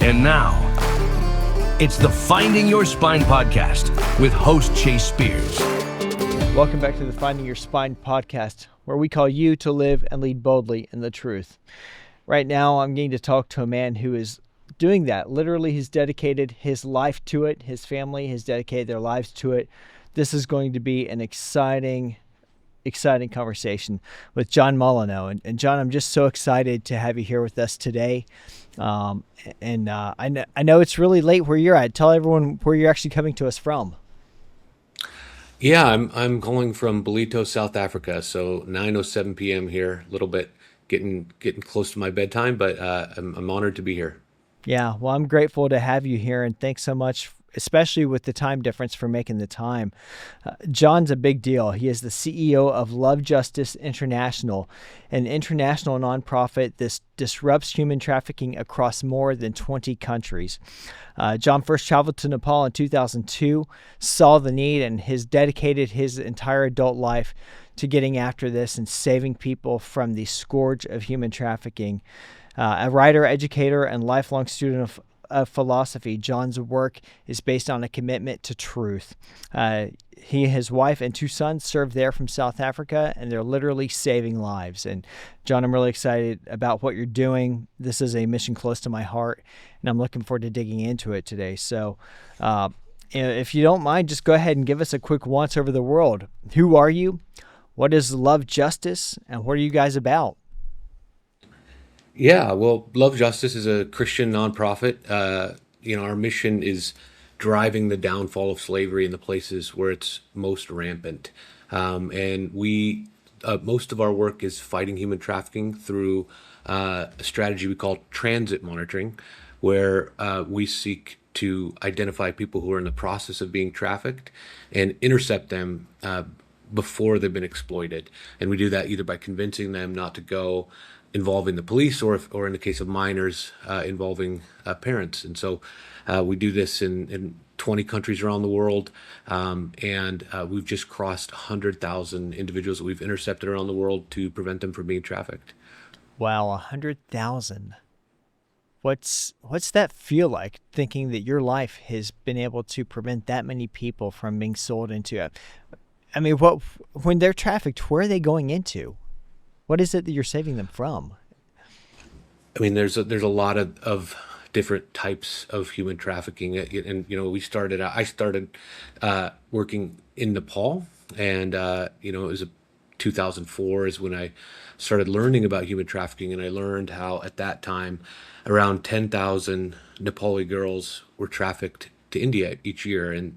And now, it's the Finding Your Spine podcast with host Chase Spears. Welcome back to the Finding Your Spine podcast, where we call you to live and lead boldly in the truth. Right now, I'm getting to talk to a man who is doing that. Literally, he's dedicated his life to it. His family has dedicated their lives to it. This is going to be an exciting conversation with John Molineux. And John, I'm just so excited to have you here with us today. I know it's really late where you're at. Tell everyone where you're actually coming to us from. Yeah, I'm calling from Ballito, South Africa. So 9:07 p.m. here. A little bit getting close to my bedtime, but I'm honored to be here. Yeah, well, I'm grateful to have you here, and thanks so much, especially with the time difference, for making the time. John's a big deal. He is the CEO of Love Justice International, an international nonprofit that disrupts human trafficking across more than 20 countries. John first traveled to Nepal in 2002, saw the need, and has dedicated his entire adult life to getting after this and saving people from the scourge of human trafficking. A writer, educator, and lifelong student of philosophy, John's work is based on a commitment to truth. He, his wife, and two sons serve there from South Africa, and they're literally saving lives. And John, I'm really excited about what you're doing. This is a mission close to my heart, and I'm looking forward to digging into it today. So if you don't mind, just go ahead and give us a quick once over the world. Who are you? What is Love Justice? And what are you guys about? Yeah, well, Love Justice is a Christian nonprofit. Our mission is driving the downfall of slavery in the places where it's most rampant. And we, most of our work is fighting human trafficking through a strategy we call transit monitoring, where we seek to identify people who are in the process of being trafficked and intercept them before they've been exploited. And we do that either by convincing them not to go, involving the police, or in the case of minors, involving parents. And so we do this in 20 countries around the world, and we've just crossed 100,000 individuals that we've intercepted around the world to prevent them from being trafficked. Wow, 100,000. What's that feel like, thinking that your life has been able to prevent that many people from being sold into when they're trafficked, where are they going into? What is it that you're saving them from? I mean, there's a lot of different types of human trafficking, and I started working in Nepal, and it was 2004 is when I started learning about human trafficking, and I learned how at that time around 10,000 Nepali girls were trafficked to India each year, and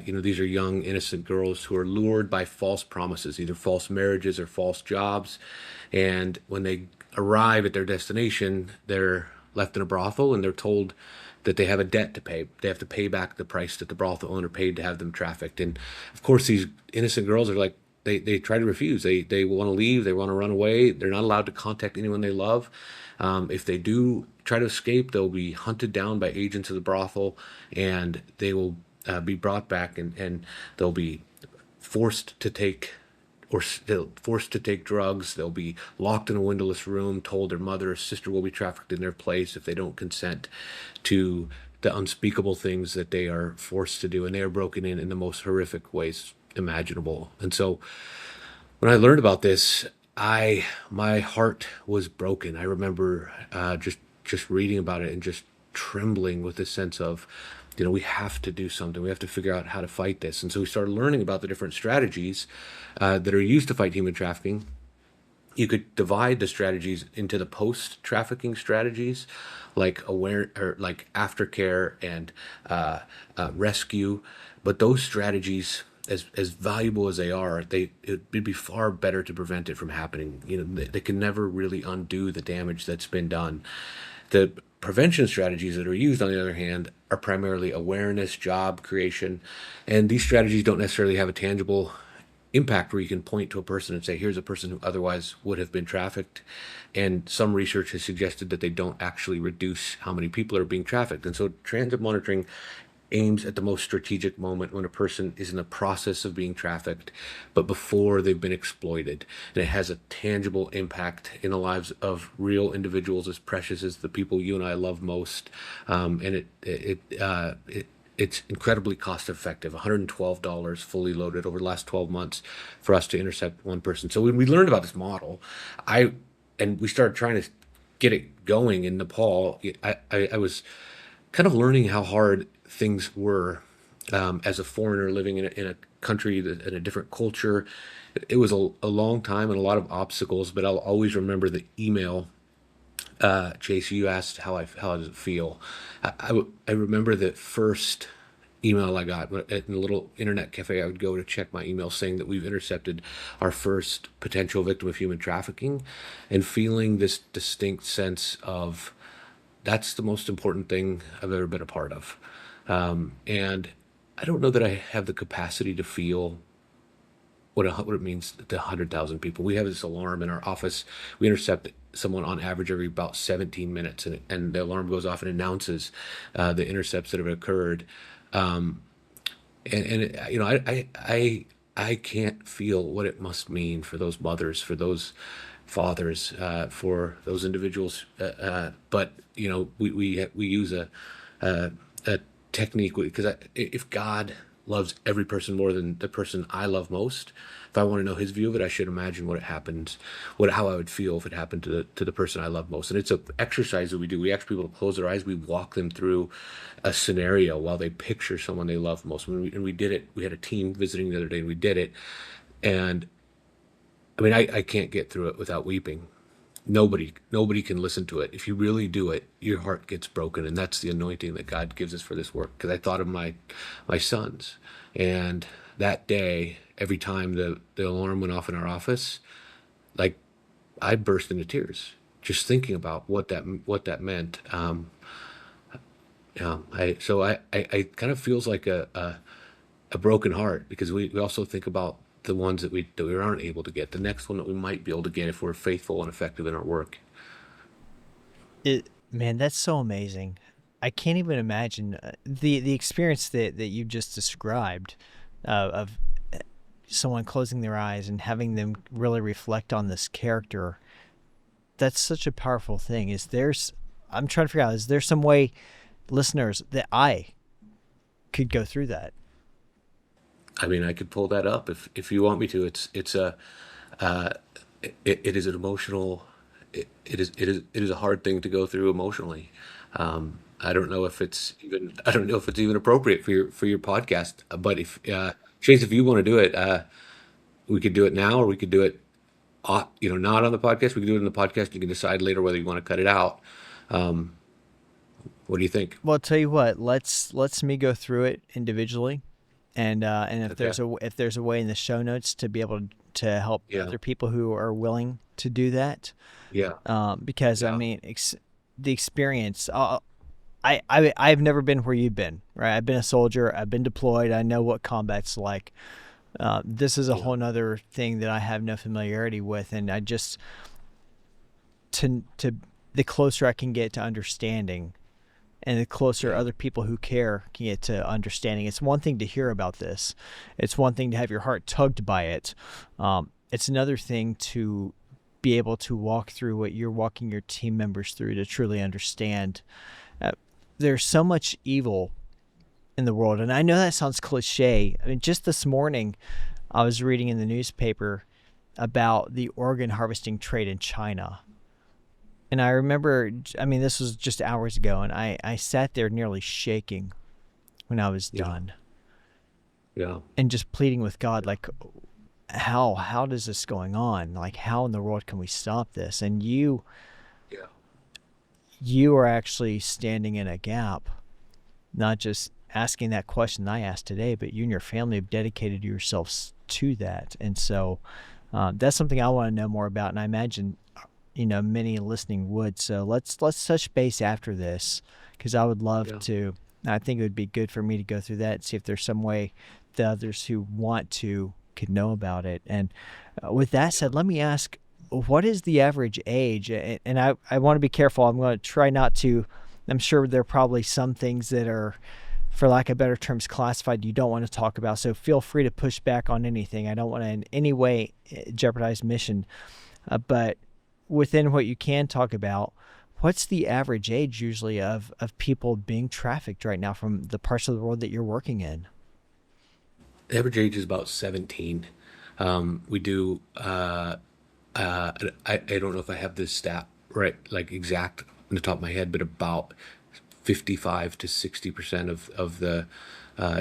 these are young innocent girls who are lured by false promises, either false marriages or false jobs, and when they arrive at their destination, they're left in a brothel and they're told that they have a debt to pay. They have to pay back the price that the brothel owner paid to have them trafficked. And of course, these innocent girls are like, they try to refuse. They want to leave. They want to run away. They're not allowed to contact anyone they love. If they do try to escape, they'll be hunted down by agents of the brothel, and they will be brought back, and they'll be forced to take drugs. They'll be locked in a windowless room, told their mother or sister will be trafficked in their place if they don't consent to the unspeakable things that they are forced to do, and they are broken in the most horrific ways imaginable. And so when I learned about this, my heart was broken. I remember just reading about it and just trembling with this sense of, we have to do something. We have to figure out how to fight this. And so we started learning about the different strategies that are used to fight human trafficking. You could divide the strategies into the post-trafficking strategies, like aftercare and rescue. But those strategies, as valuable as they are, it'd be far better to prevent it from happening. They can never really undo the damage that's been done. The prevention strategies that are used, on the other hand, are primarily awareness, job creation, and these strategies don't necessarily have a tangible impact where you can point to a person and say, here's a person who otherwise would have been trafficked. And some research has suggested that they don't actually reduce how many people are being trafficked. And so transit monitoring aims at the most strategic moment when a person is in the process of being trafficked, but before they've been exploited. And it has a tangible impact in the lives of real individuals as precious as the people you and I love most. It's incredibly cost effective, $112 fully loaded over the last 12 months for us to intercept one person. So when we learned about this model, and we started trying to get it going in Nepal, I was kind of learning how hard things were as a foreigner living in a country in a different culture. It was a long time and a lot of obstacles, but I'll always remember the email. Chase, you asked how does it feel. I remember the first email I got in a little internet cafe. I would go to check my email saying that we've intercepted our first potential victim of human trafficking, and feeling this distinct sense of that's the most important thing I've ever been a part of. And I don't know that I have the capacity to feel what it means to 100,000 people. We have this alarm in our office. We intercept someone on average every about 17 minutes, and the alarm goes off and announces the intercepts that have occurred. I can't feel what it must mean for those mothers, for those fathers, for those individuals. But we use a technique, because if God loves every person more than the person I love most, if I want to know his view of it, I should imagine how I would feel if it happened to the person I love most. And it's an exercise that we do. We ask people to close their eyes. We walk them through a scenario while they picture someone they love most. And we did it. We had a team visiting the other day, and we did it. And I mean, I can't get through it without weeping. Nobody can listen to it. If you really do it, your heart gets broken, and that's the anointing that God gives us for this work. Because I thought of my sons, and that day, every time the alarm went off in our office, like, I burst into tears just thinking about what that meant. I kind of feels like a broken heart, because we also think about the ones that we aren't able to get, the next one that we might be able to get if we're faithful and effective in our work. Man, that's so amazing. I can't even imagine the experience that you just described of someone closing their eyes and having them really reflect on this character. That's such a powerful thing. I'm trying to figure out, is there some way, listeners, that I could go through that? I mean, I could pull that up if you want me to. It is an emotional. It is a hard thing to go through emotionally. I don't know if it's even appropriate for your podcast. But if Chase, if you want to do it, we could do it now, or we could do it, not on the podcast. We could do it in the podcast. You can decide later whether you want to cut it out. What do you think? Well, I'll tell you what. Let's me go through it individually. And if there's a way in the show notes to be able to help other people who are willing to do that, because I mean, the experience. I've never been where you've been, right? I've been a soldier. I've been deployed. I know what combat's like. This is a whole nother thing that I have no familiarity with, and I just the closer I can get to understanding, and the closer other people who care can get to understanding. It's one thing to hear about this. It's one thing to have your heart tugged by it. It's another thing to be able to walk through what you're walking your team members through, to truly understand. There's so much evil in the world. And I know that sounds cliche. I mean, just this morning, I was reading in the newspaper about the organ harvesting trade in China. And I remember, this was just hours ago, and I sat there nearly shaking when I was done. Yeah. And just pleading with God, like, how does this going on? Like, how in the world can we stop this? And you are actually standing in a gap, not just asking that question I asked today, but you and your family have dedicated yourselves to that. And so that's something I want to know more about, and I imagine many listening would. So let's touch base after this, because I would love to. I think it would be good for me to go through that and see if there's some way that others who want to could know about it. And with that said, let me ask, what is the average age? And I want to be careful. I'm going to try not to. I'm sure there are probably some things that are for lack of better terms, classified, you don't want to talk about. So feel free to push back on anything. I don't want to in any way jeopardize mission. But within what you can talk about, what's the average age usually of people being trafficked right now from the parts of the world that you're working in? The average age is about 17. We do, I don't know if I have this stat right, like exact on the top of my head, but about 55 to 60% of the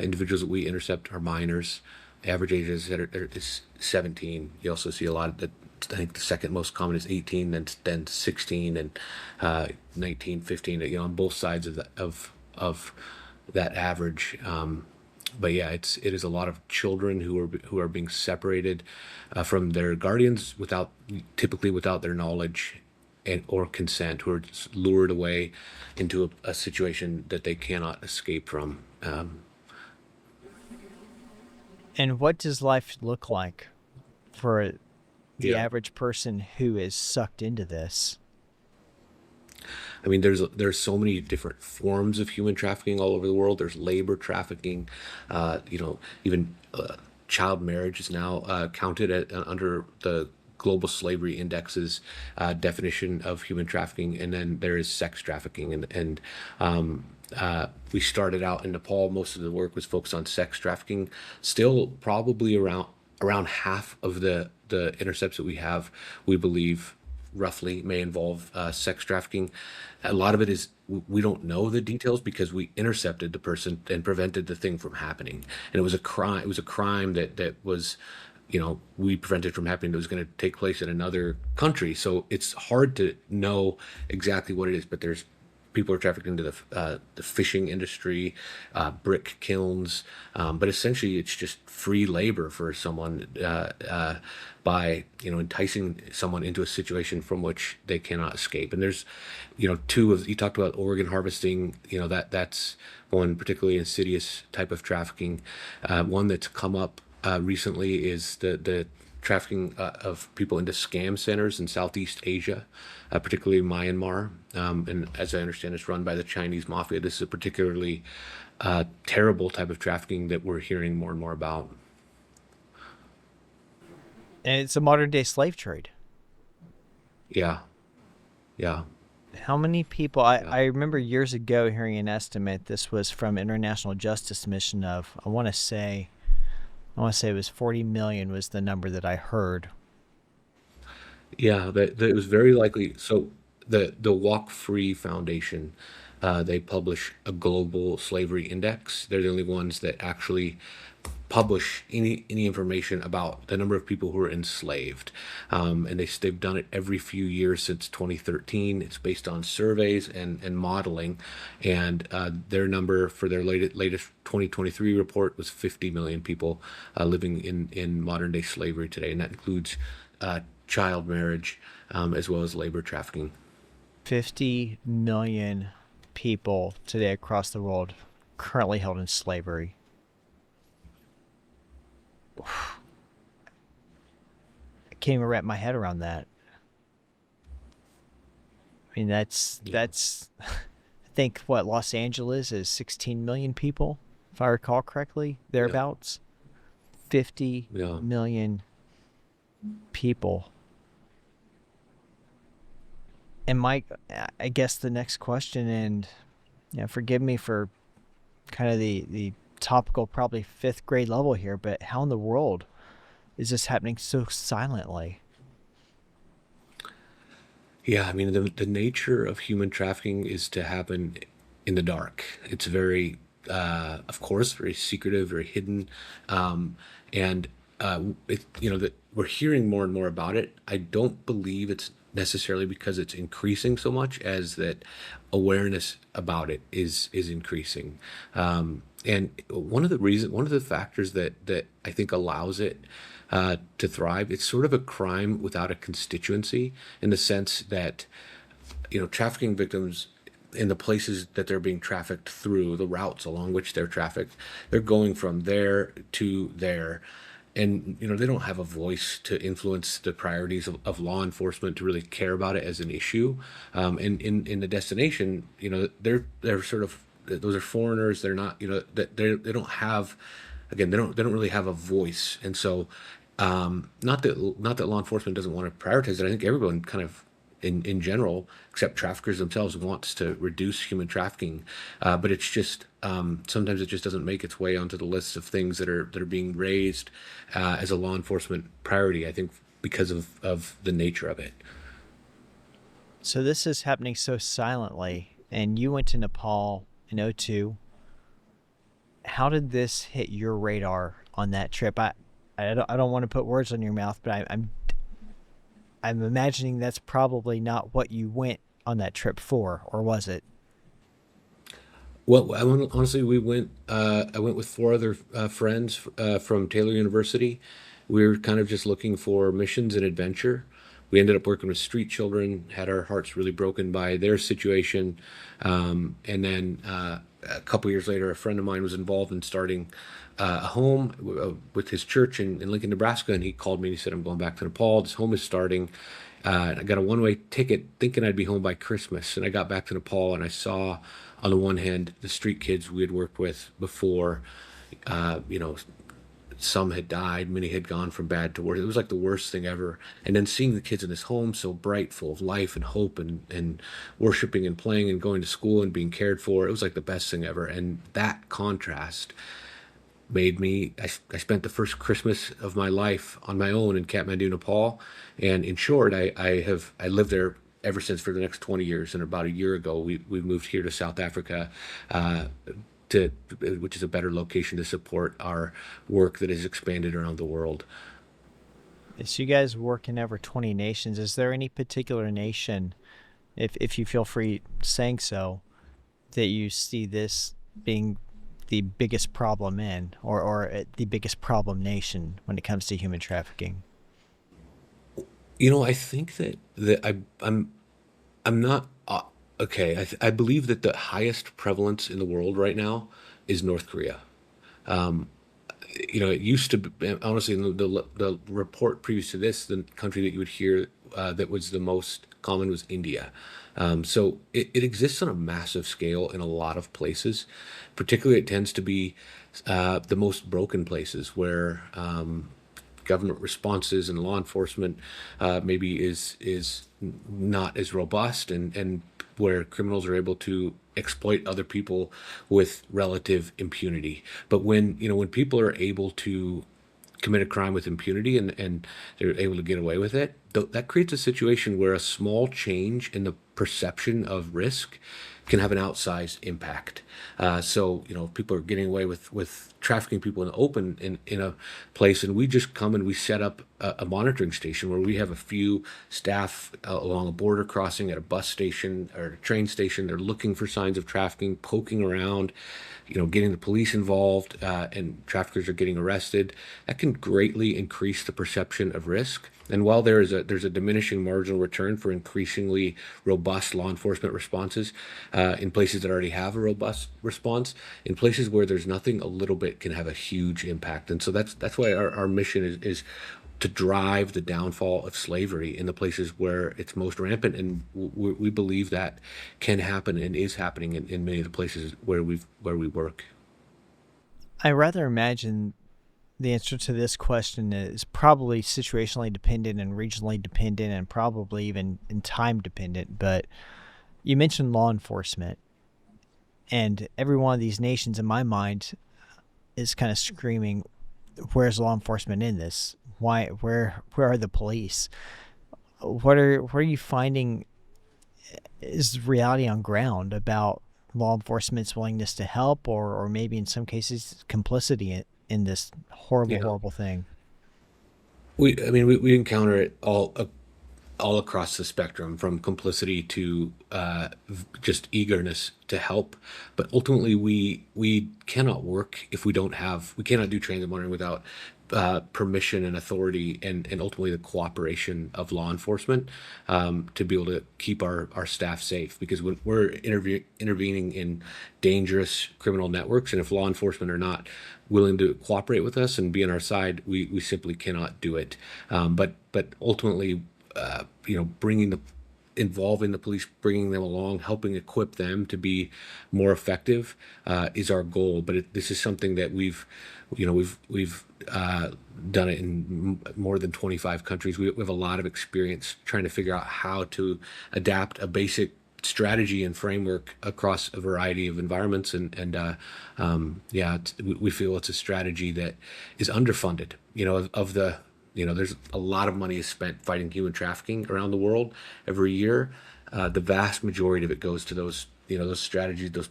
individuals that we intercept are minors. The average age is 17. You also see a lot of that. I think the second most common is 18, then 16, and 19, 15. On both sides of that average. But yeah, it is a lot of children who are being separated from their guardians typically without their knowledge or consent, who are just lured away into a situation that they cannot escape from. And what does life look like for the Yeah. average person who is sucked into this? I mean, there's so many different forms of human trafficking all over the world. There's labor trafficking, even child marriage is now counted under the Global Slavery Index's definition of human trafficking, and then there is sex trafficking, and we started out in Nepal. Most of the work was focused on sex trafficking. Still, probably around half of the intercepts that we have, we believe, roughly may involve sex trafficking. A lot of it is we don't know the details because we intercepted the person and prevented the thing from happening, and it was a crime. It was a crime that was, we prevented from happening. That was going to take place in another country. So it's hard to know exactly what it is. But there's people are trafficked into the fishing industry, brick kilns, but essentially it's just free labor for someone by enticing someone into a situation from which they cannot escape. And there's you talked about organ harvesting. That's one particularly insidious type of trafficking. One that's come up recently is the trafficking of people into scam centers in Southeast Asia, particularly Myanmar. And as I understand, it's run by the Chinese mafia. This is a particularly terrible type of trafficking that we're hearing more and more about. And it's a modern day slave trade. Yeah. Yeah. How many people? I remember years ago hearing an estimate. This was from International Justice Mission of, I want to say it was 40 million was the number that I heard. Yeah, that it was very likely. So the Walk Free Foundation, they publish a global slavery index. They're the only ones that actually publish any information about the number of people who are enslaved, and they've done it every few years since 2013. It's based on surveys and modeling, and their number for their latest 2023 report was 50 million people living in modern day slavery today, and that includes child marriage as well as labor trafficking. 50 million people today across the world currently held in slavery. I can't even wrap my head around that. I mean, that's I think what Los Angeles is 16 million people, if I recall correctly, thereabouts. 50 Yeah. million people. And Mike, I guess the next question, and forgive me for kind of the topical, probably fifth grade level here, but how in the world is this happening so silently? Yeah, I mean, the nature of human trafficking is to happen in the dark. It's very, of course, very secretive, very hidden, and that we're hearing more and more about it. I don't believe it's necessarily because it's increasing so much as that awareness about it is increasing. And one of the factors that I think allows it to thrive, it's sort of a crime without a constituency, in the sense that, trafficking victims in the places that they're being trafficked through, the routes along which they're trafficked, they're going from there to there. And, they don't have a voice to influence the priorities of law enforcement to really care about it as an issue. And in the destination, they're sort of those are foreigners. They're not, they don't have, again, they don't really have a voice. And so, not that law enforcement doesn't want to prioritize it. I think everyone kind of, in general, except traffickers themselves, wants to reduce human trafficking. But it's just, sometimes it just doesn't make its way onto the list of things that are being raised as a law enforcement priority, I think, because of the nature of it. So this is happening so silently, and you went to Nepal in '02. How did this hit your radar on that trip? I don't want to put words on your mouth, but I'm imagining that's probably not what you went on that trip for, or was it? Well, honestly, we went. I went with four other friends from Taylor University. We were kind of just looking for missions and adventure. We ended up working with street children. Had our hearts really broken by their situation, and then a couple years later, a friend of mine was involved in starting a home with his church in Lincoln, Nebraska, and he called me and he said, "I'm going back to Nepal. This home is starting." And I got a one-way ticket thinking I'd be home by Christmas. And I got back to Nepal and I saw, on the one hand, the street kids we had worked with before. You know, some had died, many had gone from bad to worse. It was like the worst thing ever. And then seeing the kids in this home so bright, full of life and hope and worshiping and playing and going to school and being cared for, it was like the best thing ever. And that contrast made me, I spent the first Christmas of my life on my own in Kathmandu, Nepal. And in short, I lived there ever since for the next 20 years. And about a year ago, we moved here to South Africa, which is a better location to support our work that has expanded around the world. So you guys work in over 20 nations. Is there any particular nation, if you feel free saying so, that you see this being the biggest problem in, or the biggest problem nation when it comes to human trafficking? I think that I'm not okay. I believe that the highest prevalence in the world right now is North Korea. It used to be, honestly, the report previous to this, the country that you would hear that was the most common was India. So it exists on a massive scale in a lot of places. Particularly, it tends to be the most broken places where government responses and law enforcement maybe is not as robust, and where criminals are able to exploit other people with relative impunity. But when people are able to commit a crime with impunity and they're able to get away with it, that creates a situation where a small change in the perception of risk can have an outsized impact. So people are getting away with trafficking people in the open in a place, and we just come and we set up a monitoring station where we have a few staff along a border crossing at a bus station or a train station. They're looking for signs of trafficking, poking around, getting the police involved, and traffickers are getting arrested. That can greatly increase the perception of risk. And while there's a diminishing marginal return for increasingly robust law enforcement responses in places that already have a robust response, in places where there's nothing, a little bit can have a huge impact. And so that's why our mission is to drive the downfall of slavery in the places where it's most rampant. And we believe that can happen and is happening in many of the places where we work. I rather imagine the answer to this question is probably situationally dependent and regionally dependent and probably even in time dependent. But you mentioned law enforcement, and every one of these nations in my mind is kind of screaming, where's law enforcement in this? Where are the police? What are you finding is reality on ground about law enforcement's willingness to help, or maybe in some cases complicity in this horrible thing? We encounter it all across the spectrum, from complicity to just eagerness to help. But ultimately, we cannot work if we cannot do transit monitoring without permission and authority and ultimately the cooperation of law enforcement to be able to keep our staff safe. Because when we're intervening in dangerous criminal networks, and if law enforcement are not willing to cooperate with us and be on our side, we simply cannot do it. But ultimately, bringing involving the police, bringing them along, helping equip them to be more effective is our goal. But this is something that we've done it in more than 25 countries. We have a lot of experience trying to figure out how to adapt a basic strategy and framework across a variety of environments. We feel it's a strategy that is underfunded. There's a lot of money is spent fighting human trafficking around the world every year. The vast majority of it goes to those strategies, those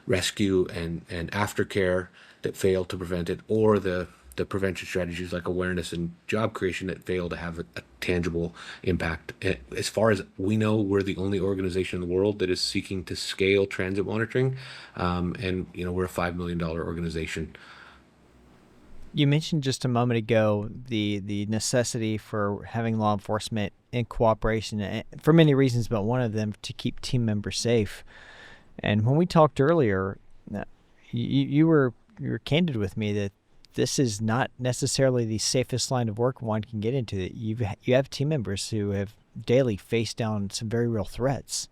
rescue and aftercare that fail to prevent it, or the prevention strategies like awareness and job creation that fail to have a tangible impact. As far as we know, we're the only organization in the world that is seeking to scale transit monitoring, and we're a $5 million organization. You mentioned just a moment ago the necessity for having law enforcement in cooperation, for many reasons, but one of them to keep team members safe. And when we talked earlier, you were candid with me that this is not necessarily the safest line of work one can get into. You have team members who have daily faced down some very real threats.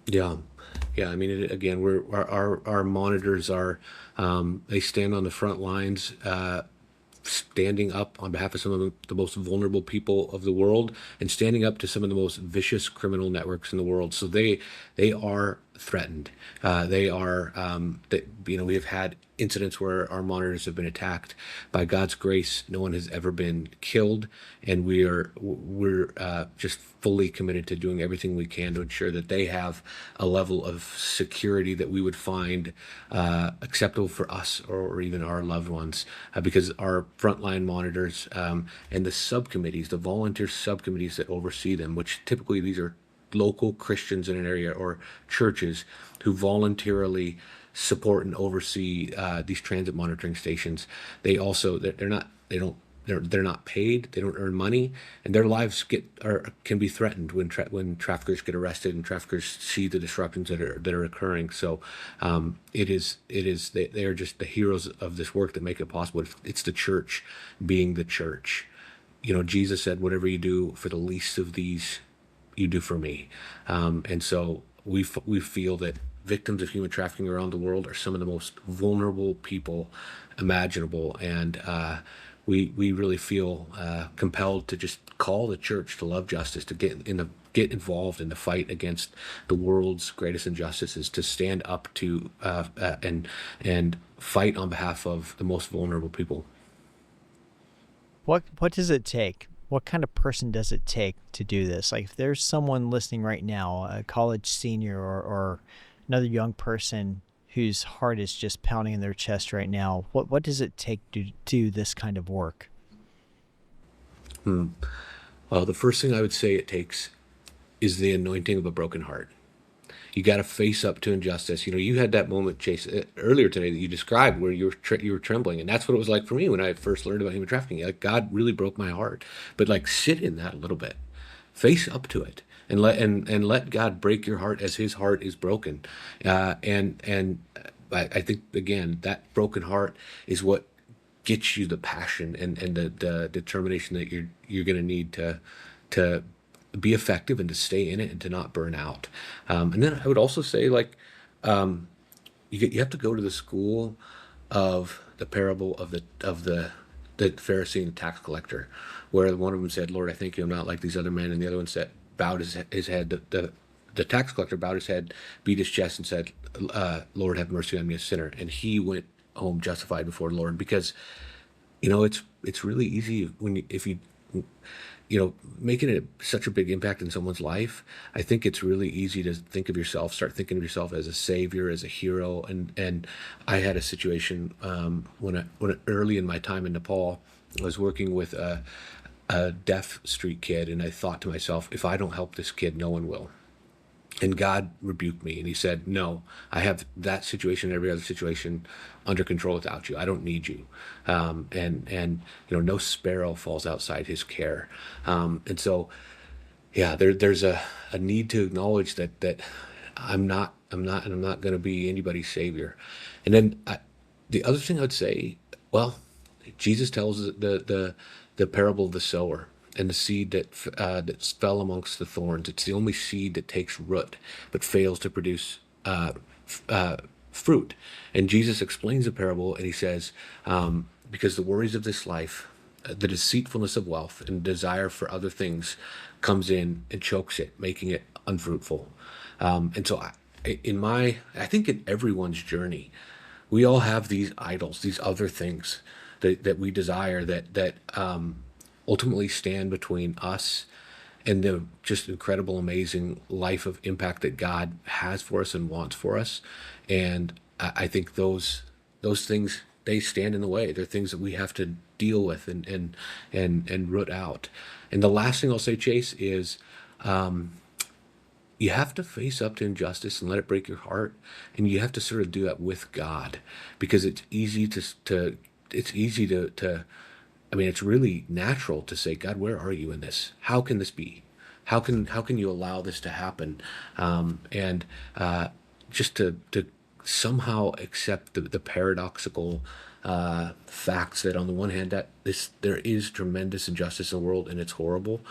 Yeah. I mean, again, our monitors are they stand on the front lines, standing up on behalf of some of the most vulnerable people of the world, and standing up to some of the most vicious criminal networks in the world. So they are threatened. We have had incidents where our monitors have been attacked. By God's grace, no one has ever been killed, and we're just fully committed to doing everything we can to ensure that they have a level of security that we would find acceptable for us or even our loved ones, because our frontline monitors and the subcommittees, the volunteer subcommittees that oversee them, which typically these are local Christians in an area or churches who voluntarily support and oversee these transit monitoring stations. They're not paid. They don't earn money, and their lives can be threatened when traffickers get arrested and traffickers see the disruptions that are occurring. So they are just the heroes of this work that make it possible. It's the church being the church. Jesus said, "Whatever you do for the least of these, you do for me." And so we feel that victims of human trafficking around the world are some of the most vulnerable people imaginable, and we really feel compelled to just call the church to love justice, to get involved in the fight against the world's greatest injustices, to stand up to and fight on behalf of the most vulnerable people. What does it take? What kind of person does it take to do this? Like, if there's someone listening right now, a college senior or another young person whose heart is just pounding in their chest right now, what does it take to do this kind of work? Well, the first thing I would say it takes is the anointing of a broken heart. You got to face up to injustice. You had that moment, Chase, earlier today that you described where you were trembling, and that's what it was like for me when I first learned about human trafficking. Like, God really broke my heart, but sit in that a little bit, face up to it, and let God break your heart as His heart is broken. And I think again that broken heart is what gets you the passion and the determination that you're going to need to be effective and to stay in it and to not burn out. And then I would also say, you have to go to the school of the parable of the Pharisee and the tax collector, where one of them said, "Lord, I thank you, I'm not like these other men," and the other one said, bowed his head. The tax collector bowed his head, beat his chest, and said, "Lord, have mercy on me, a sinner." And he went home justified before the Lord, because it's really easy if you making it such a big impact in someone's life. I think it's really easy to start thinking of yourself as a savior, as a hero. And I had a situation when early in my time in Nepal, I was working with a deaf street kid, and I thought to myself, if I don't help this kid, no one will. And God rebuked me, and He said, "No, I have that situation and every other situation under control without you. I don't need you." And no sparrow falls outside His care. And so, there's a need to acknowledge that I'm not going to be anybody's savior. And then the other thing I would say, well, Jesus tells the parable of the sower. and the seed that fell amongst the thorns. It's the only seed that takes root but fails to produce fruit. And Jesus explains the parable, and he says, because the worries of this life, the deceitfulness of wealth, and desire for other things comes in and chokes it, making it unfruitful. And so I think in everyone's journey, we all have these idols, these other things that we desire that ultimately stand between us and the just incredible, amazing life of impact that God has for us and wants for us. And I think those things, they stand in the way. They're things that we have to deal with and root out. And the last thing I'll say, Chase, is you have to face up to injustice and let it break your heart, and you have to sort of do that with God, because it's easy to I mean, it's really natural to say, God, where are you in this? How can this be? How can you allow this to happen? And just to somehow accept the paradoxical facts that, on the one hand, that there is tremendous injustice in the world and it's horrible,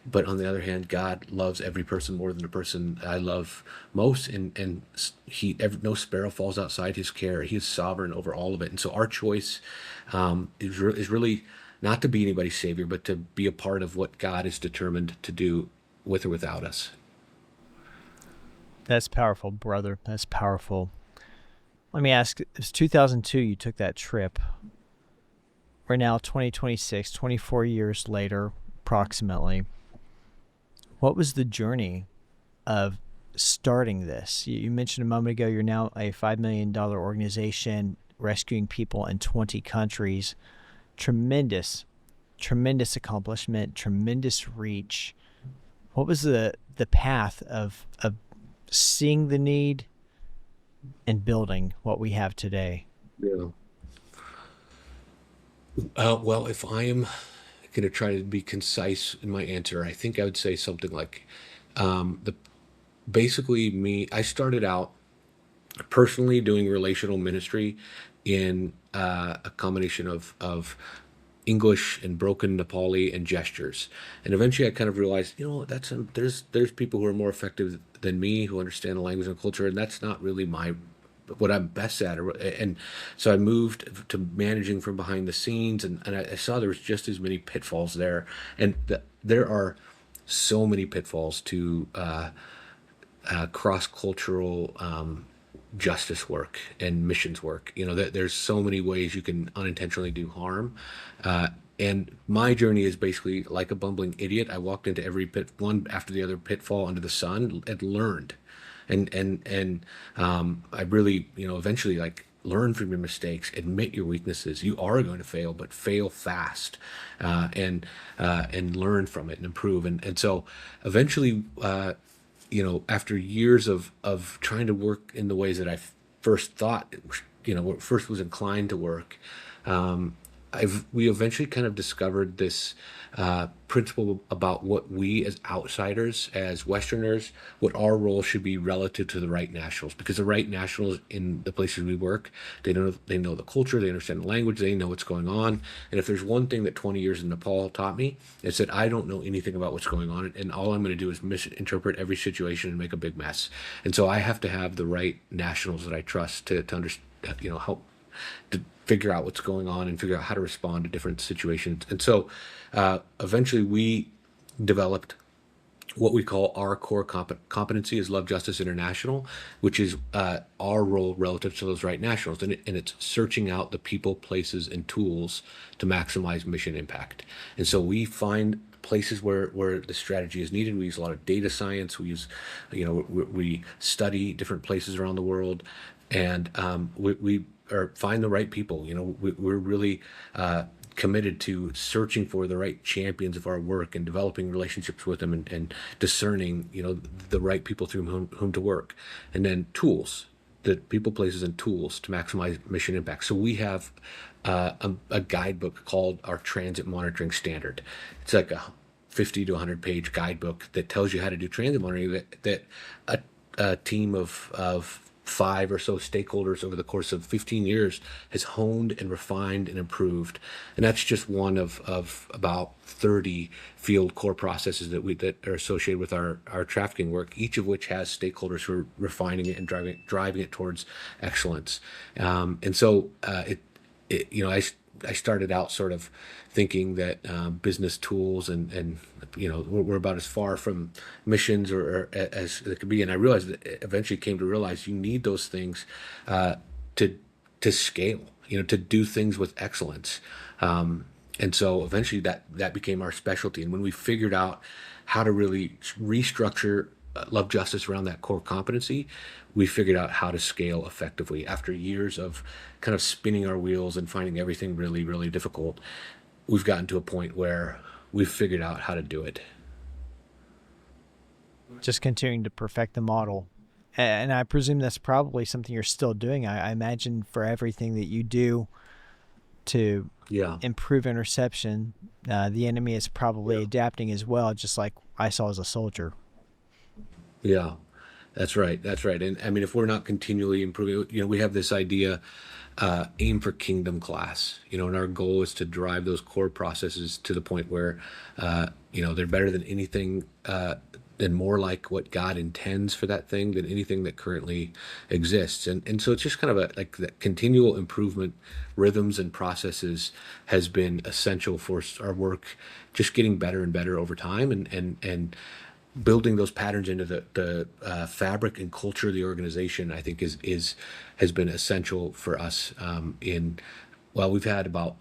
but on the other hand, God loves every person more than the person I love most, and no sparrow falls outside his care. He is sovereign over all of it. And so our choice is really not to be anybody's savior, but to be a part of what God is determined to do with or without us. That's powerful, brother. That's powerful. Let me ask, it was 2002 you took that trip. We're now 2026, 24 years later, approximately. What was the journey of starting this? You mentioned a moment ago you're now a $5 million organization rescuing people in 20 countries. Tremendous accomplishment, tremendous reach. What was the path of seeing the need and building what we have today? Yeah. Well, if I am going to try to be concise in my answer, I think I would say something like, I started out personally doing relational ministry in a combination of English and broken Nepali and gestures. And eventually I kind of realized, there's people who are more effective than me, who understand the language and culture, and that's not really what I'm best at. And so I moved to managing from behind the scenes, and I saw there was just as many pitfalls there. And there are so many pitfalls to cross-cultural justice work and missions work. There's so many ways you can unintentionally do harm. And my journey is basically like a bumbling idiot. I walked into every one after the other pitfall under the sun and learned. And I really, eventually, like, learn from your mistakes, admit your weaknesses. You are going to fail, but fail fast, and learn from it and improve. And so eventually, after years of trying to work in the ways that I first thought, first was inclined to work, we eventually kind of discovered this principle about what we as outsiders, as Westerners, what our role should be relative to the right nationals. Because the right nationals in the places we work, they know the culture, they understand the language, they know what's going on. And if there's one thing that 20 years in Nepal taught me, it's that I don't know anything about what's going on, and all I'm going to do is misinterpret every situation and make a big mess. And so I have to have the right nationals that I trust to understand, help to figure out what's going on and figure out how to respond to different situations. And so eventually we developed what we call our core competency is Love Justice International, which is our role relative to those right nationals. And it's searching out the people, places, and tools to maximize mission impact. And so we find places where the strategy is needed. We use a lot of data science. We use, we study different places around the world, and we find the right people. We're really committed to searching for the right champions of our work and developing relationships with them, and discerning, the right people through whom to work. And then tools, the people, places, and tools to maximize mission impact. So we have a guidebook called our Transit Monitoring Standard. It's like a 50 to 100 page guidebook that tells you how to do transit monitoring, that a team of 5 or so stakeholders over the course of 15 years has honed and refined and improved. And that's just one of about 30 field core processes that are associated with our trafficking work, each of which has stakeholders who are refining it and driving it towards excellence. And so I started out sort of thinking that business tools and we're about as far from missions or as it could be, and I realized that eventually came to realize you need those things to scale, to do things with excellence, and so eventually that became our specialty. And when we figured out how to really restructure love justice around that core competency, we figured out how to scale effectively. After years of kind of spinning our wheels and finding everything really, really difficult, we've gotten to a point where we've figured out how to do it. Just continuing to perfect the model. And I presume that's probably something you're still doing. I imagine for everything that you do to improve interception, the enemy is probably adapting as well, just like I saw as a soldier. Yeah, that's right. And I mean, if we're not continually improving, we have this idea, aim for kingdom class, and our goal is to drive those core processes to the point where, they're better than anything, and more like what God intends for that thing than anything that currently exists. And so it's just kind of like that continual improvement rhythms and processes has been essential for our work, just getting better and better over time, and building those patterns into the fabric and culture of the organization, I think has been essential for us. We've had about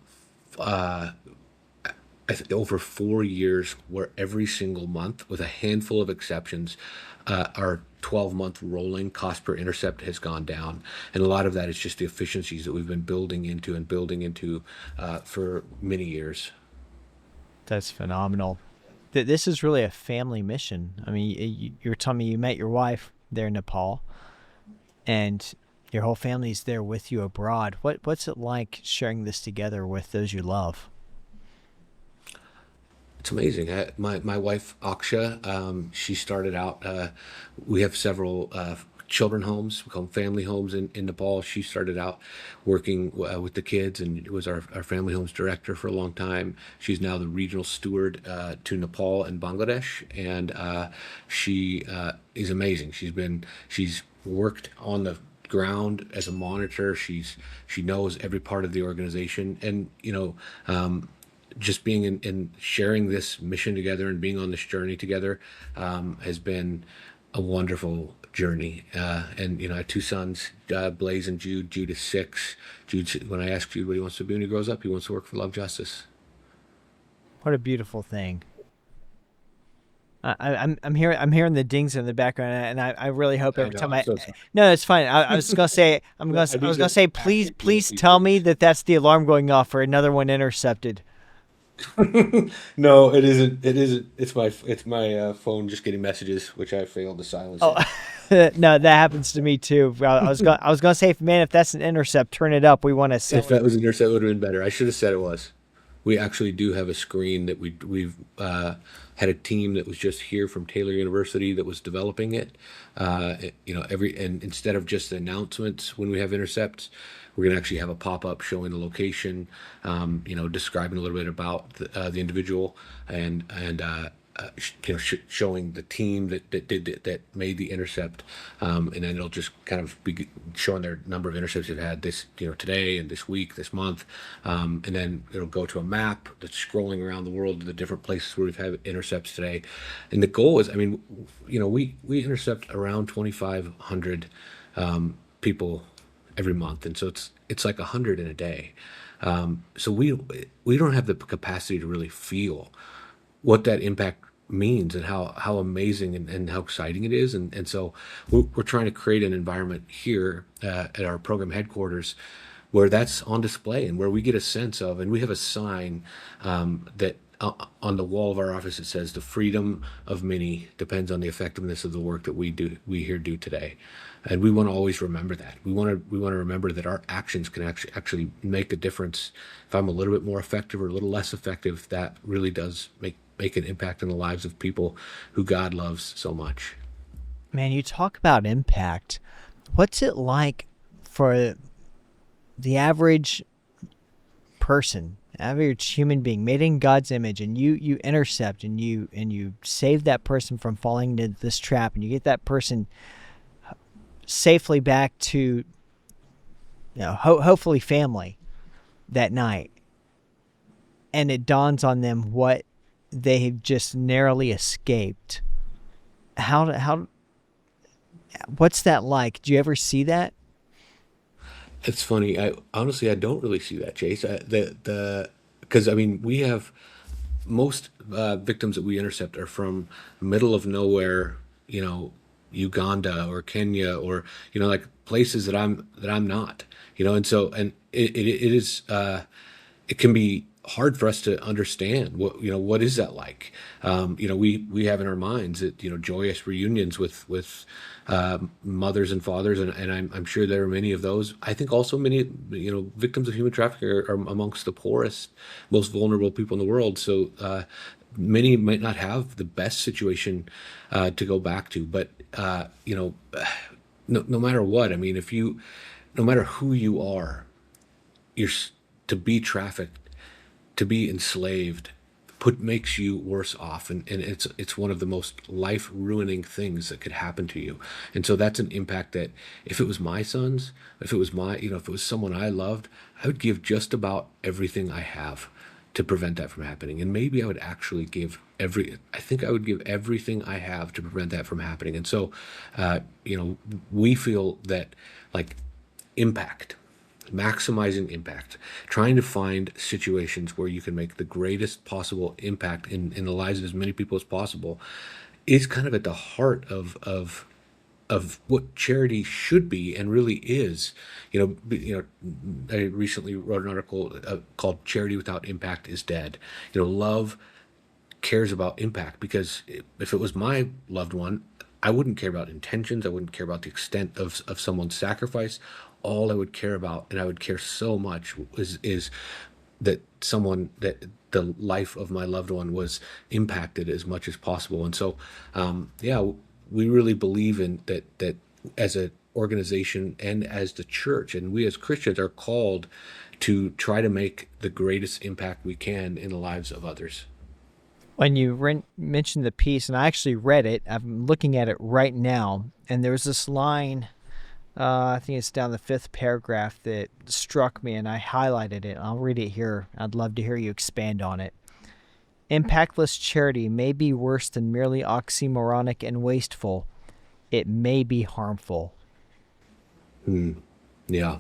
over 4 years where every single month, with a handful of exceptions, our 12-month rolling cost per intercept has gone down. And a lot of that is just the efficiencies that we've been building into for many years. That's phenomenal. This is really a family mission. I mean, you're telling me you met your wife there in Nepal, and your whole family's there with you abroad. What's it like sharing this together with those you love? It's amazing. My wife, Aksha, she started out, we have several children homes, we call them family homes in Nepal. She started out working with the kids and was our family homes director for a long time. She's now the regional steward to Nepal and Bangladesh, and she is amazing. She's worked on the ground as a monitor. She knows every part of the organization, and just being in sharing this mission together and being on this journey together has been a wonderful journey. And I have 2 sons, Blaze and Jude. Jude is 6. When I ask Jude what he wants to be when he grows up, he wants to work for Love Justice. What a beautiful thing. I'm hearing the dings in the background, and I really hope every time no, it's fine. I was gonna say please tell me that that's the alarm going off for another one intercepted. No, it isn't. It's my phone just getting messages, which I failed to silence. Oh, no, that happens to me too. I was gonna say, man, if that's an intercept, turn it up. We want to sell. If that was an intercept, it would have been better. I should have said it was. We actually do have a screen that we've had a team that was just here from Taylor University that was developing it. And instead of just the announcements when we have intercepts, we're going to actually have a pop-up showing the location, describing a little bit about the individual, and showing the team that made the intercept, and then it'll just kind of be showing their number of intercepts they've had this today and this week, this month, and then it'll go to a map that's scrolling around the world to the different places where we've had intercepts today. And the goal is, we intercept around 2,500 people every month, and so it's like 100 in a day. So we don't have the capacity to really feel what that impact means and how amazing and how exciting it is. And so we're trying to create an environment here at our program headquarters where that's on display and where we get a sense of, and we have a sign that on the wall of our office that says, "The freedom of many depends on the effectiveness of the work that we here do today." And we want to always remember that. We want to remember that our actions can actually make a difference. If I'm a little bit more effective or a little less effective, that really does make an impact in the lives of people who God loves so much. Man, you talk about impact. What's it like for the average person, average human being made in God's image, and you intercept and you save that person from falling into this trap, and you get that person safely back to, hopefully family that night, and it dawns on them what they have just narrowly escaped. How what's that like? Do you ever see that? It's funny. I honestly, I don't really see that, Chase. Because I mean, we have most victims that we intercept are from middle of nowhere, Uganda or Kenya, or like places that I'm not, and so it is it can be hard for us to understand what is that like. We have in our minds that joyous reunions with mothers and fathers, and I'm sure there are many of those. I think also many victims of human trafficking are amongst the poorest, most vulnerable people in the world. So many might not have the best situation to go back to, but no matter what, I mean, no matter who you are, to be trafficked, to be enslaved, makes you worse off, and it's one of the most life ruining things that could happen to you. And so that's an impact that if it was my sons, if it was if it was someone I loved, I would give just about everything I have to prevent that from happening. And maybe I would actually I think I would give everything I have to prevent that from happening. And so we feel that, like, impact, maximizing impact, trying to find situations where you can make the greatest possible impact in the lives of as many people as possible, is kind of at the heart of what charity should be and really is. I recently wrote an article called "Charity Without Impact is Dead." Love cares about impact, because if it was my loved one, I wouldn't care about intentions. I wouldn't care about the extent of someone's sacrifice. All I would care about, and I would care so much, is that the life of my loved one was impacted as much as possible. And so, we really believe in that as an organization and as the church, and we as Christians are called to try to make the greatest impact we can in the lives of others. When you mentioned the piece, and I actually read it, I'm looking at it right now, and there's this line, I think it's down the 5th paragraph, that struck me, and I highlighted it. I'll read it here. I'd love to hear you expand on it. Impactless charity may be worse than merely oxymoronic and wasteful. It may be harmful. Yeah.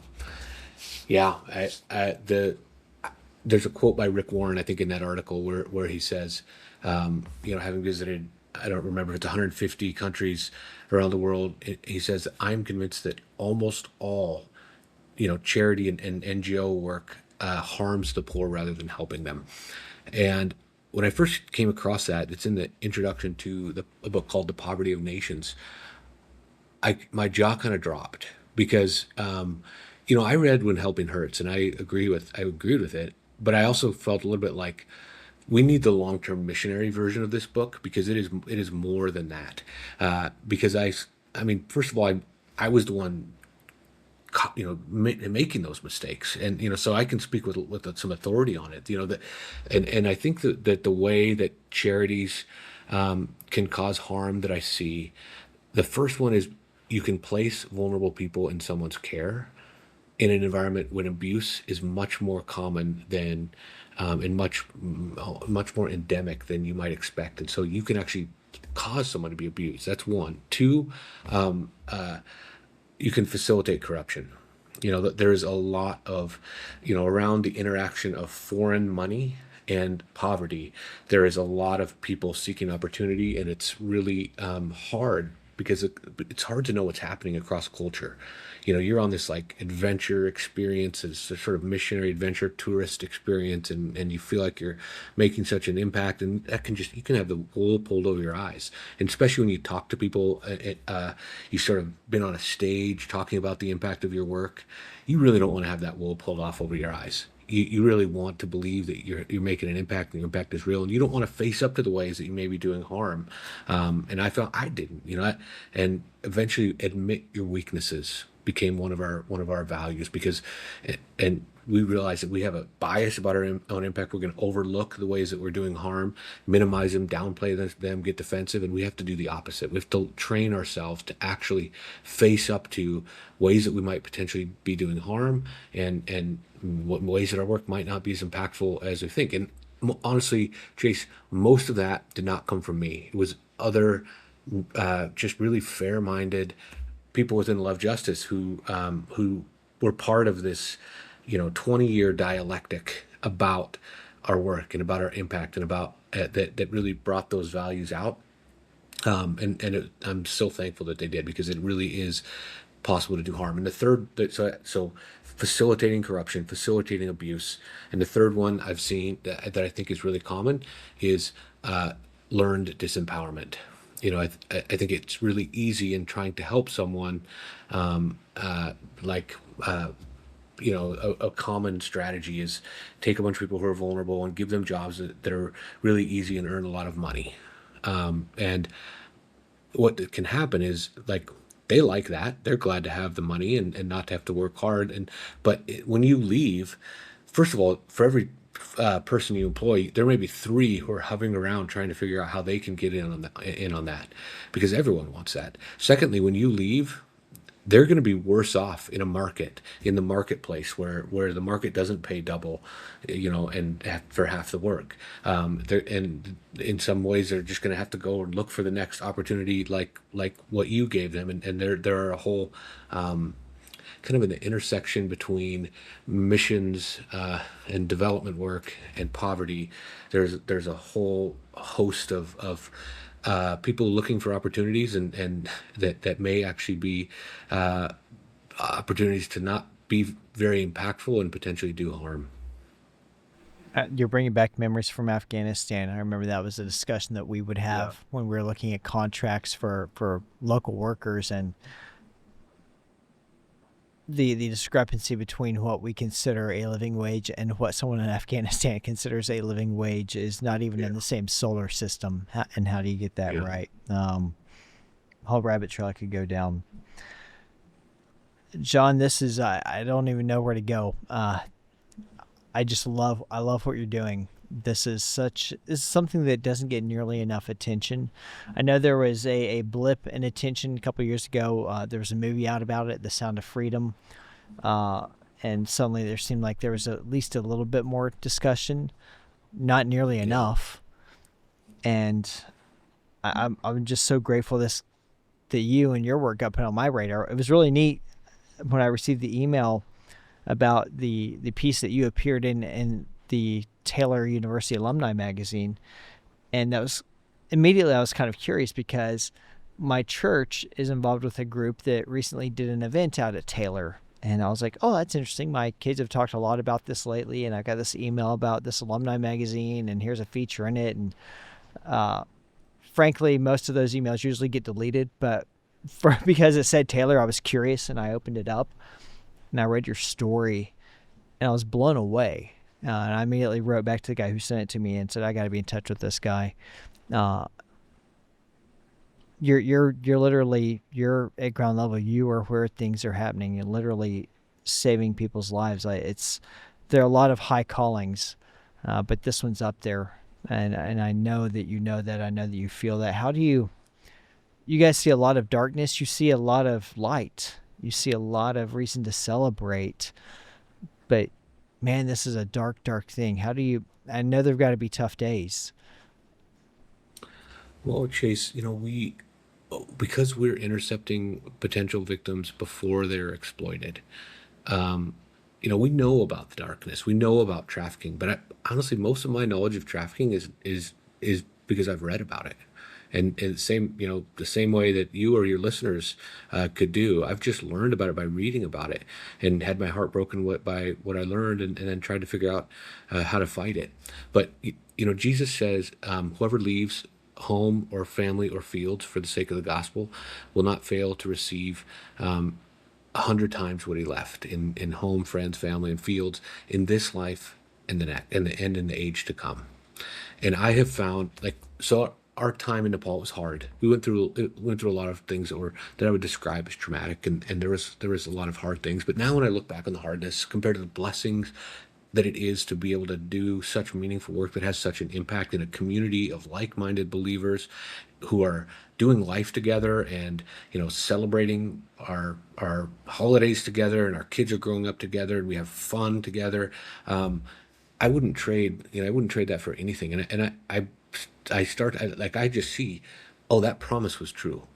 There's a quote by Rick Warren, I think, in that article where he says, having visited, I don't remember if it's 150 countries around the world, he says, I'm convinced that almost all, charity and NGO work harms the poor rather than helping them. And when I first came across that, it's in the introduction to a book called The Poverty of Nations. My jaw kind of dropped, because I read When Helping Hurts, and I agreed with it, but I also felt a little bit like we need the long-term missionary version of this book, because it is more than that. Because I mean, first of all, I was the one making those mistakes, and so I can speak with some authority on it. And I think that the way that charities can cause harm that I see, the first one is you can place vulnerable people in someone's care in an environment when abuse is much more common than and much more endemic than you might expect, and so you can actually cause someone to be abused. That's one. Two, you can facilitate corruption. There is a lot of, around the interaction of foreign money and poverty, there is a lot of people seeking opportunity, and it's really hard, because it's hard to know what's happening across culture. You're on this like adventure experience, it's a sort of missionary adventure tourist experience, and you feel like you're making such an impact, and you can have the wool pulled over your eyes. And especially when you talk to people, you sort of been on a stage talking about the impact of your work, you really don't want to have that wool pulled off over your eyes. you really want to believe that you're making an impact, and the impact is real, and you don't want to face up to the ways that you may be doing harm. And I felt I didn't, and eventually admit your weaknesses became one of our values, because, and we realized that we have a bias about our own impact. We're going to overlook the ways that we're doing harm, minimize them, downplay them, get defensive, and we have to do the opposite. We have to train ourselves to actually face up to ways that we might potentially be doing harm, and what ways that our work might not be as impactful as we think. And honestly, Chase, most of that did not come from me. It was other, just really fair-minded people within Love Justice who were part of this 20-year dialectic about our work and about our impact, and about that really brought those values out. I'm so thankful that they did, because it really is possible to do harm. And the third, so facilitating corruption, facilitating abuse, and the third one I've seen that I think is really common is learned disempowerment. I think it's really easy in trying to help someone, a common strategy is take a bunch of people who are vulnerable and give them jobs that are really easy and earn a lot of money. And what can happen is, they like that. They're glad to have the money and not to have to work hard. But when you leave, first of all, for every person you employ, there may be 3 who are hovering around trying to figure out how they can get in on that, because everyone wants that. Secondly, when you leave, they're going to be worse off in the marketplace where the market doesn't pay double, and for half the work. And in some ways, they're just going to have to go and look for the next opportunity, like what you gave them. And there are a whole kind of an intersection between missions and development work and poverty. There's a whole host of people looking for opportunities, and that may actually be opportunities to not be very impactful and potentially do harm. You're bringing back memories from Afghanistan. I remember that was a discussion that we would have when we were looking at contracts for local workers, and the discrepancy between what we consider a living wage and what someone in Afghanistan considers a living wage is not even in the same solar system. And how do you get that right? Whole rabbit trail I could go down. John, this is, I don't even know where to go. I love what you're doing. This is something that doesn't get nearly enough attention. I know there was a blip in attention a couple of years ago. There was a movie out about it, The Sound of Freedom. And suddenly there seemed like there was at least a little bit more discussion, not nearly enough. And I'm just so grateful that you and your work got put on my radar. It was really neat when I received the email about the piece that you appeared in the Taylor University Alumni Magazine. And that was immediately, I was kind of curious, because my church is involved with a group that recently did an event out at Taylor. And I was like, oh, that's interesting. My kids have talked a lot about this lately, and I got this email about this alumni magazine, and here's a feature in it. And frankly, most of those emails usually get deleted, but because it said Taylor, I was curious, and I opened it up, and I read your story, and I was blown away. And I immediately wrote back to the guy who sent it to me and said, I got to be in touch with this guy. You're literally, you're at ground level. You are where things are happening, and literally saving people's lives. There are a lot of high callings, but this one's up there. And I know that you know that. I know that you feel that. How do you guys see a lot of darkness? You see a lot of light. You see a lot of reason to celebrate. But man, this is a dark, dark thing. I know there've got to be tough days. Well, Chase, because we're intercepting potential victims before they're exploited, we know about the darkness. We know about trafficking, but honestly, most of my knowledge of trafficking is because I've read about it. And the same way that you or your listeners could do. I've just learned about it by reading about it, and had my heart broken by what I learned, and then tried to figure out how to fight it. But Jesus says, whoever leaves home or family or fields for the sake of the gospel will not fail to receive 100 times what he left in home, friends, family, and fields in this life and the next, and in the age to come. And I have found, like, so our time in Nepal was hard. We went through a lot of things that I would describe as traumatic, and there was a lot of hard things. But now when I look back on the hardness compared to the blessings that it is to be able to do such meaningful work that has such an impact in a community of like-minded believers who are doing life together and, celebrating our holidays together, and our kids are growing up together and we have fun together. I wouldn't trade that for anything. And I just see, oh, that promise was true.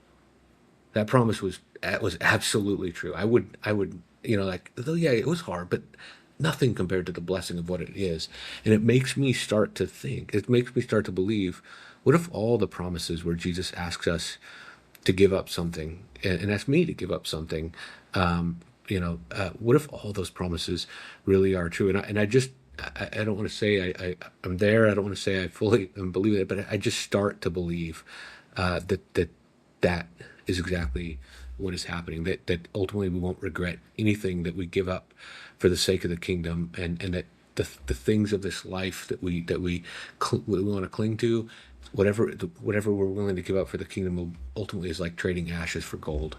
That promise was absolutely true. I would, yeah, it was hard, but nothing compared to the blessing of what it is. And it makes me start to think, it makes me start to believe, what if all the promises where Jesus asks us to give up something, and asks me to give up something, what if all those promises really are true? And I don't want to say I'm there. I don't want to say I fully believe it, but I just start to believe that is exactly what is happening. That ultimately we won't regret anything that we give up for the sake of the kingdom, and that the things of this life that we want to cling to, whatever we're willing to give up for the kingdom, ultimately is like trading ashes for gold.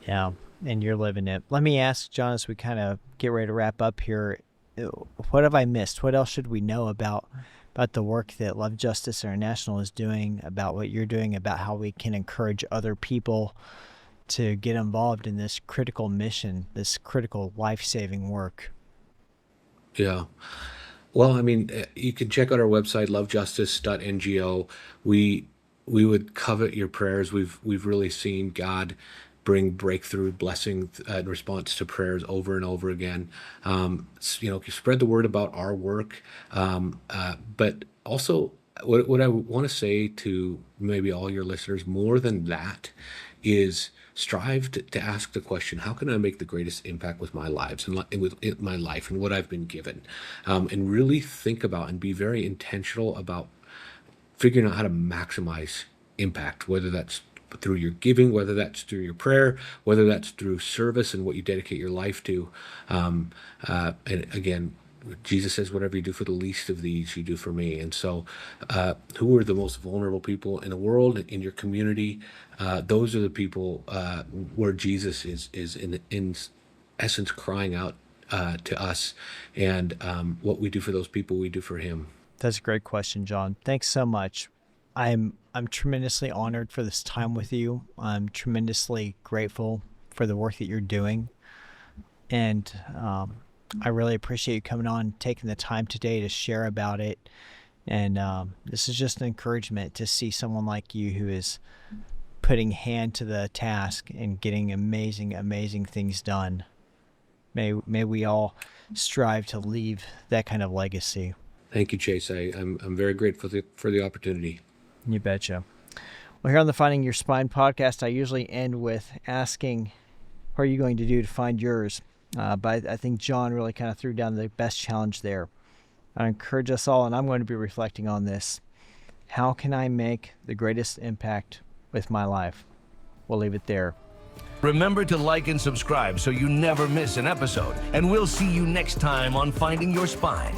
Yeah, and you're living it. Let me ask, John, as we kind of get ready to wrap up here, what have I missed? What else should we know about the work that Love Justice International is doing, about what you're doing, about how we can encourage other people to get involved in this critical mission, this critical life-saving work? Yeah. Well, I mean, you can check out our website, lovejustice.ngo. We would covet your prayers. We've really seen God bring breakthrough blessing in response to prayers over and over again. Spread the word about our work. But also, what I want to say to maybe all your listeners, more than that, is strive to ask the question, how can I make the greatest impact with my lives and with my life and what I've been given? And really think about and be very intentional about figuring out how to maximize impact, whether that's through your giving, whether that's through your prayer, whether that's through service and what you dedicate your life to. And again, Jesus says, whatever you do for the least of these, you do for me. And so who are the most vulnerable people in the world, in your community? Those are the people where Jesus is in essence crying out to us. And what we do for those people, we do for him. That's a great question, John. Thanks so much. I'm tremendously honored for this time with you. I'm tremendously grateful for the work that you're doing. And I really appreciate you coming on, taking the time today to share about it. And this is just an encouragement to see someone like you who is putting hand to the task and getting amazing, amazing things done. May we all strive to leave that kind of legacy. Thank you, Chase. I'm very grateful for the opportunity. You betcha. Well, here on the Finding Your Spine podcast, I usually end with asking, what are you going to do to find yours? But I think John really kind of threw down the best challenge there. I encourage us all, and I'm going to be reflecting on this. How can I make the greatest impact with my life? We'll leave it there. Remember to like and subscribe so you never miss an episode. And we'll see you next time on Finding Your Spine.